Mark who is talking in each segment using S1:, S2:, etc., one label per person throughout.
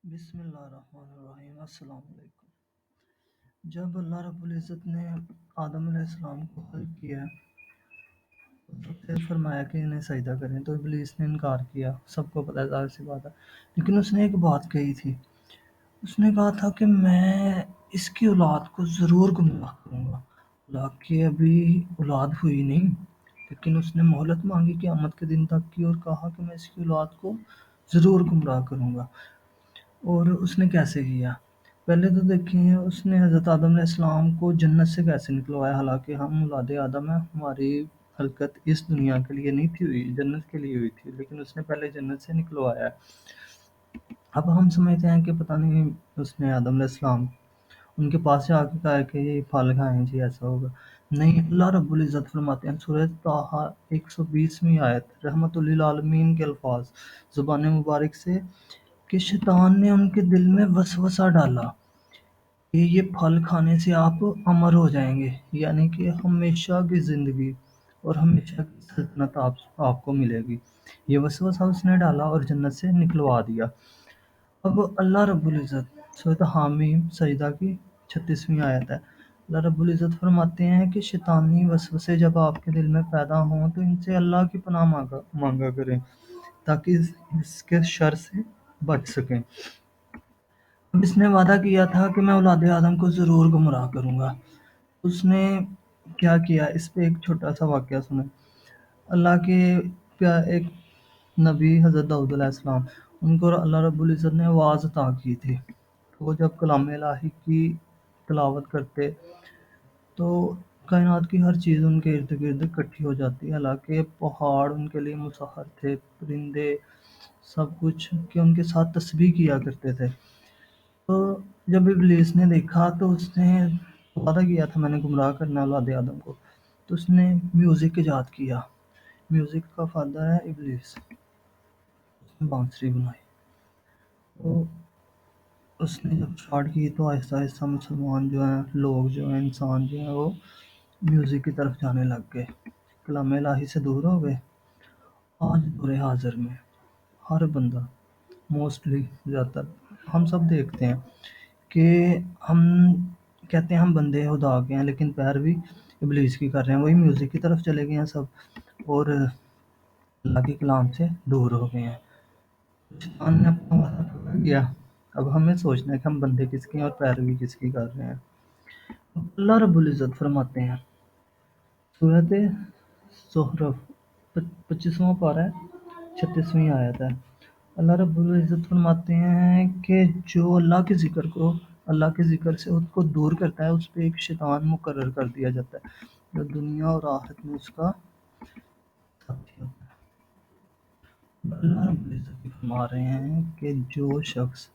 S1: بسم اللہ الرحمن الرحیم۔ السلام علیکم۔ جب اللہ رب العزت نے آدم علیہ السلام کو خلق کیا تو پھر فرمایا کہ انہیں سجدہ کریں، تو ابلیس نے انکار کیا۔ سب کو پتہ ہے، ظاہر سی بات ہے، لیکن اس نے ایک بات کہی تھی۔ اس نے کہا تھا کہ میں اس کی اولاد کو ضرور گمراہ کروں گا۔ حالانکہ ابھی اولاد ہوئی نہیں، لیکن اس نے مہلت مانگی قیامت کے دن تک کی اور کہا کہ میں اس کی اولاد کو ضرور گمراہ کروں گا۔ اور اس نے کیسے کیا؟ پہلے تو دیکھیں، اس نے حضرت آدم علیہ السلام کو جنت سے کیسے نکلوایا۔ حالانکہ ہم اولاد آدم ہیں، ہماری خلقت اس دنیا کے لیے نہیں تھی ہوئی، جنت کے لیے ہوئی تھی، لیکن اس نے پہلے جنت سے نکلوایا ہے۔ اب ہم سمجھتے ہیں کہ پتہ نہیں اس نے آدم علیہ السلام ان کے پاس سے آ کے کہا کہ یہ پھل کھائیں جی، ایسا ہوگا نہیں۔ اللہ رب العزت فرماتے ہیں سورہ طٰہٰ 120ویں آیت، رحمت للعالمین کے الفاظ زبان مبارک سے، کہ شیطان نے ان کے دل میں وسوسہ ڈالا کہ یہ پھل کھانے سے آپ امر ہو جائیں گے، یعنی کہ ہمیشہ کی زندگی اور ہمیشہ کی سلطنت آپ کو ملے گی۔ یہ وسوسہ اس نے ڈالا اور جنت سے نکلوا دیا۔ اب اللہ رب العزت سورۃ حامیم سجدہ کی 36ویں آیت ہے، اللہ رب العزت فرماتے ہیں کہ شیطانی وسوسے جب آپ کے دل میں پیدا ہوں تو ان سے اللہ کی پناہ مانگا کریں تاکہ اس کے شر سے بچ سکیں۔ اب اس نے وعدہ کیا تھا کہ میں اولاد آدم کو ضرور گمراہ کروں گا۔ اس نے کیا کیا؟ اس پہ ایک چھوٹا سا واقعہ سنیں۔ اللہ کے ایک نبی حضرت داؤد علیہ السلام، ان کو اللہ رب العزت نے آواز عطا کی تھی، تو وہ جب کلام الہی کی تلاوت کرتے تو کائنات کی ہر چیز ان کے ارد گرد اکٹھی ہو جاتی۔ حالانکہ پہاڑ ان کے لیے مسخر تھے، پرندے، سب کچھ کہ ان کے ساتھ تسبیح کیا کرتے تھے۔ تو جب ابلیس نے دیکھا تو اس نے وعدہ کیا تھا میں نے گمراہ کرنا اولاد آدم کو، تو اس نے میوزک ایجاد کیا۔ میوزک کا فادر ہے ابلیس، اس نے بانسری بنائی۔ تو اس نے جب اسٹارٹ کی تو آہستہ آہستہ مسلمان جو ہیں، لوگ جو ہیں، انسان جو ہیں، وہ میوزک کی طرف جانے لگ گئے، کلام الہی سے دور ہو گئے۔ آج دور حاضر میں ہر بندہ، موسٹلی زیادہ تر ہم سب دیکھتے ہیں کہ ہم کہتے ہیں ہم بندے خدا کے ہیں، لیکن پیروی ابلیس کی کر رہے ہیں، وہی میوزک کی طرف چلے گئے ہیں سب، اور اللہ کے کلام سے دور ہو گئے ہیں۔ شیطان نے اپنا وعدہ پورا کیا، اب ہمیں سوچنا ہے کہ ہم بندے کس کی ہیں اور پیروی کس کی کر رہے ہیں۔ اللہ رب العزت فرماتے ہیں سورۃ زخرف 25واں پارہ 36ویں آیت ہے، اللہ رب العزت فرماتے ہیں کہ جو اللہ کے ذکر سے اس کو دور کرتا ہے، اس پہ ایک شیطان مقرر کر دیا جاتا ہے جو دنیا اور آخرت میں اس کا ساتھی ہوتا ہے۔ اللہ رب العزت فرما رہے ہیں کہ جو شخص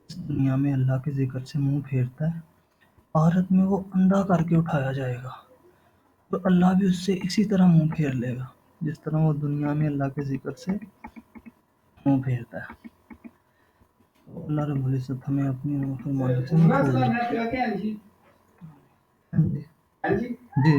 S1: اس دنیا میں اللہ کے ذکر سے منہ پھیرتا ہے، آخرت میں وہ اندھا کر کے اٹھایا جائے گا، تو اللہ بھی اس سے اسی طرح منہ پھیر لے گا جس طرح وہ دنیا میں اللہ کے ذکر سے منہ پھیرتا ہے۔ تو اللہ رب العزت ہمیں اپنی فرمانی سے محفوظ رکھے۔ ہاں جی جی